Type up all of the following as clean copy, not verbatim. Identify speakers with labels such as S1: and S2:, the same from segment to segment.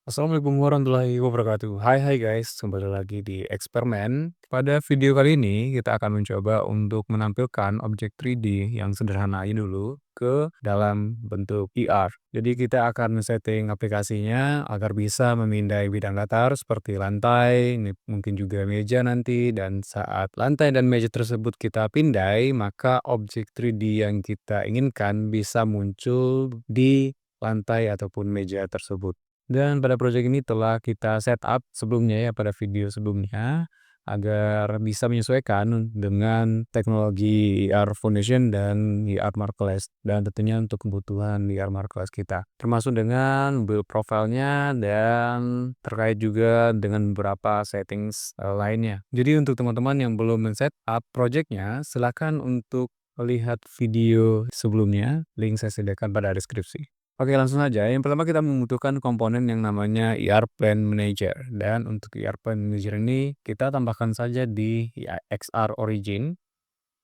S1: Assalamualaikum warahmatullahi wabarakatuh. Hai guys, kembali lagi di eksperimen. Pada video kali ini kita akan mencoba untuk menampilkan objek 3D yang sederhana aja dulu ke dalam bentuk VR. Jadi kita akan setting aplikasinya agar bisa memindai bidang datar seperti lantai, ini mungkin juga meja nanti, dan saat lantai dan meja tersebut kita pindai, maka objek 3D yang kita inginkan bisa muncul di lantai ataupun meja tersebut. Dan pada proyek ini telah kita setup sebelumnya ya pada video sebelumnya, agar bisa menyesuaikan dengan teknologi VR Foundation dan VR Marketplace, dan tentunya untuk kebutuhan VR Marketplace kita. Termasuk dengan build profile-nya dan terkait juga dengan beberapa settings lainnya. Jadi untuk teman-teman yang belum men-setup project-nya, silakan untuk lihat video sebelumnya, link saya sediakan pada deskripsi. Oke, langsung aja. Yang pertama kita membutuhkan komponen yang namanya ER Plan Manager. Dan untuk ER Plan Manager ini kita tambahkan saja di XR Origin.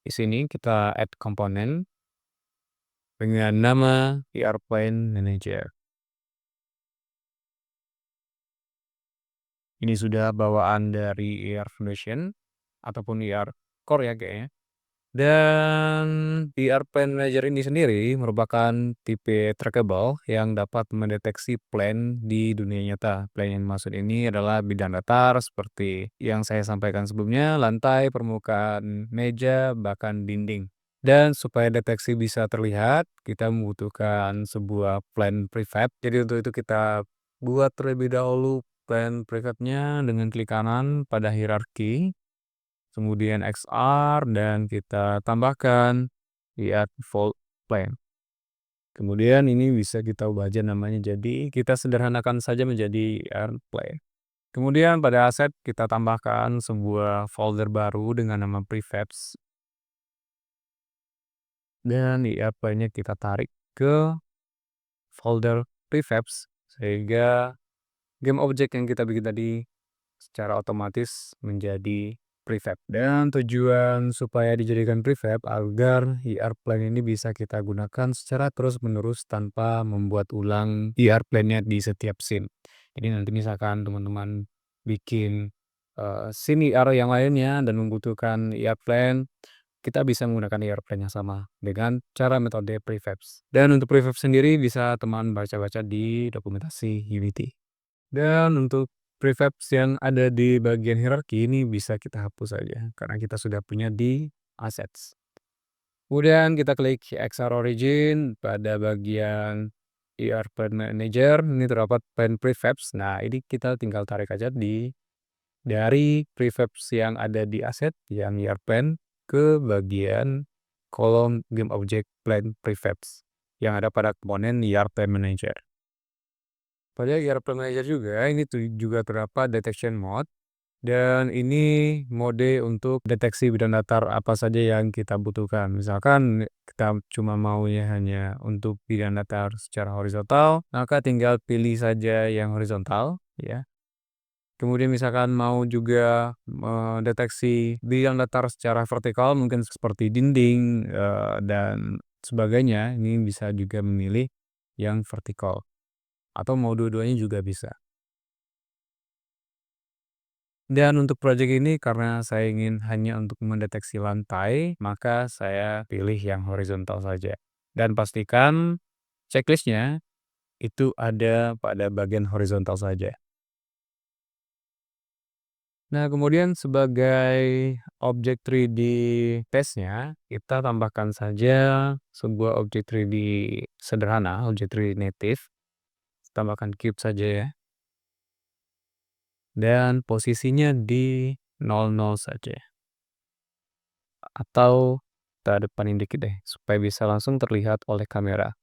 S1: Di sini kita add komponen dengan nama ER Plan Manager. Ini sudah bawaan dari ER Foundation ataupun ER Core ya kayaknya. Dan VR Plan Manager ini sendiri merupakan tipe trackable yang dapat mendeteksi plan di dunia nyata. Plan yang dimaksud ini adalah bidang datar seperti yang saya sampaikan sebelumnya, lantai, permukaan meja, bahkan dinding. Dan supaya deteksi bisa terlihat, kita membutuhkan sebuah plan prefab. Jadi untuk itu kita buat terlebih dahulu plan prefabnya dengan klik kanan pada hierarki, kemudian XR, dan kita tambahkan lihat default plan. Kemudian ini bisa kita ubah aja namanya, jadi kita sederhanakan saja menjadi plan. Kemudian pada aset kita tambahkan sebuah folder baru dengan nama prefabs, dan plan-nya kita tarik ke folder prefabs sehingga game object yang kita bikin tadi secara otomatis menjadi prefab. Dan tujuan supaya dijadikan prefab agar IR plan ini bisa kita gunakan secara terus-menerus tanpa membuat ulang IR plan-nya di setiap scene. Jadi nanti misalkan teman-teman bikin scene IR yang lainnya dan membutuhkan IR plan, kita bisa menggunakan IR plan yang sama dengan cara metode prefabs. Dan untuk prefab sendiri bisa teman baca-baca di dokumentasi Unity. Dan untuk prefabs yang ada di bagian hierarki ini bisa kita hapus saja karena kita sudah punya di assets. Kemudian kita klik XR Origin pada bagian ER Plan Manager, ini terdapat plan prefabs. Nah, ini kita tinggal tarik aja dari prefabs yang ada di aset yang ER Plan ke bagian kolom game object plan prefabs yang ada pada komponen ER Plan Manager. Pada ER Plan Manager juga, ini tuh juga terdapat detection mode, dan ini mode untuk deteksi bidang datar apa saja yang kita butuhkan. Misalkan kita cuma maunya hanya untuk bidang datar secara horizontal, maka tinggal pilih saja yang horizontal, ya. Kemudian misalkan mau juga mendeteksi bidang datar secara vertikal, mungkin seperti dinding dan sebagainya, ini bisa juga memilih yang vertikal. Atau mau dua-duanya juga bisa. Dan untuk proyek ini karena saya ingin hanya untuk mendeteksi lantai, maka saya pilih yang horizontal saja. Dan pastikan checklistnya itu ada pada bagian horizontal saja. Nah, kemudian sebagai objek 3D testnya, kita tambahkan saja sebuah objek 3D sederhana, objek 3D native. Tambahkan cube saja ya. Dan posisinya di 00 saja. Atau kita depanin dikit deh, supaya bisa langsung terlihat oleh kamera.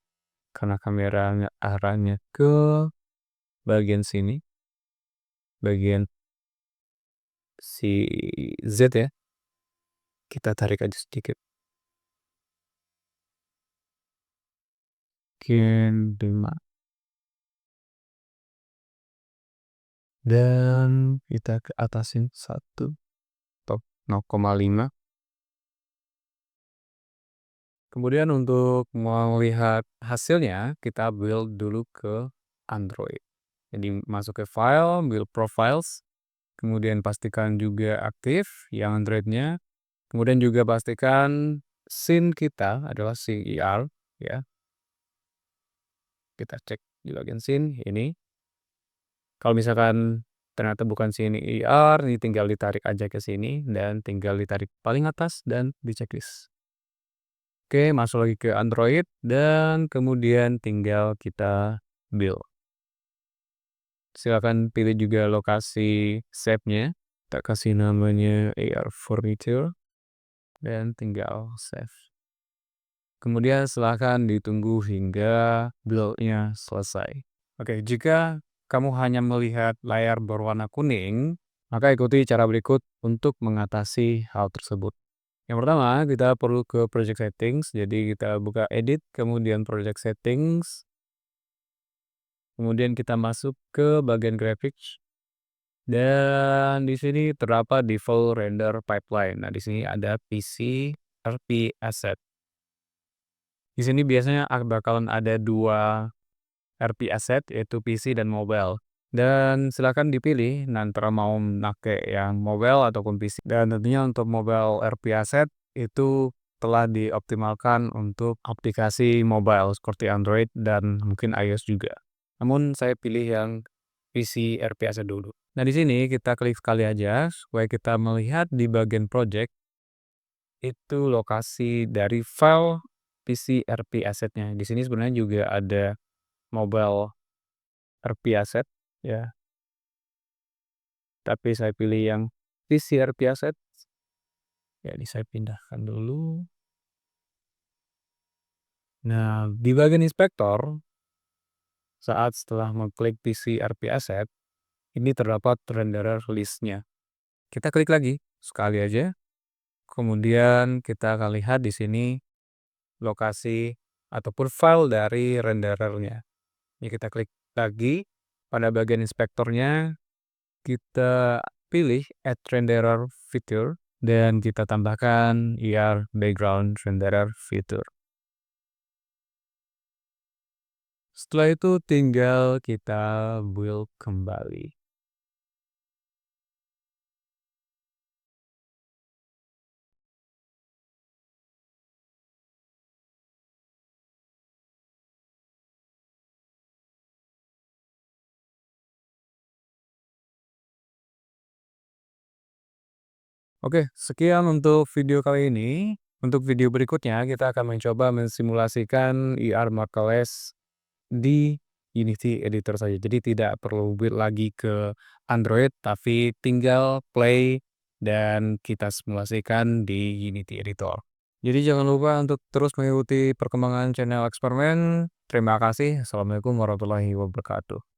S1: Karena kameranya arahnya ke bagian sini, bagian si Z ya, kita tarik aja sedikit. Mungkin 5. Dan kita ke atasin 1 atau 0,5. Kemudian untuk melihat hasilnya, kita build dulu ke Android. Jadi masuk ke File, Build Profiles, kemudian pastikan juga aktif yang Android-nya, kemudian juga pastikan scene kita adalah scene IR, ya. Kita cek di bagian scene ini. Kalau misalkan ternyata bukan scene IR, ini tinggal ditarik aja ke sini dan tinggal ditarik paling atas dan di-checklist. Oke, masuk lagi ke Android dan kemudian tinggal kita build. Silakan pilih juga lokasi save-nya. Kita kasih namanya AR Furniture dan tinggal save. Kemudian silahkan ditunggu hingga build-nya selesai. Oke, jika kamu hanya melihat layar berwarna kuning, maka ikuti cara berikut untuk mengatasi hal tersebut. Yang pertama, kita perlu ke Project Settings. Jadi kita buka Edit, kemudian Project Settings. Kemudian kita masuk ke bagian Graphics. Dan di sini terdapat default render pipeline. Nah, di sini ada PC RP Asset. Di sini biasanya bakalan ada 2 RP Asset, yaitu PC dan mobile. Dan silakan dipilih antara mau pakai yang mobile ataupun PC. Dan tentunya untuk mobile RP Asset itu telah dioptimalkan untuk aplikasi mobile seperti Android dan mungkin iOS juga. Namun saya pilih yang PC RP Asset dulu. Nah, di sini kita klik sekali aja supaya kita melihat di bagian project itu lokasi dari file PC RP Asset-nya. Di sini sebenarnya juga ada mobile RP Asset, ya. Tapi saya pilih yang PC RP Asset. Ya, ini saya pindahkan dulu. Nah, di bagian inspektor, saat setelah mengklik PC RP Asset, ini terdapat renderer list-nya. Kita klik lagi sekali aja. Kemudian kita akan lihat di sini lokasi ataupun file dari renderernya. Ini kita klik lagi pada bagian inspektornya, kita pilih Add Renderer Feature dan kita tambahkan IR Background Renderer Feature. Setelah itu tinggal kita build kembali. Oke, sekian untuk video kali ini. Untuk video berikutnya kita akan mencoba mensimulasikan IR macOS di Unity Editor saja. Jadi tidak perlu build lagi ke Android, tapi tinggal play dan kita simulasikan di Unity Editor. Jadi jangan lupa untuk terus mengikuti perkembangan channel Eksperimen. Terima kasih. Assalamualaikum warahmatullahi wabarakatuh.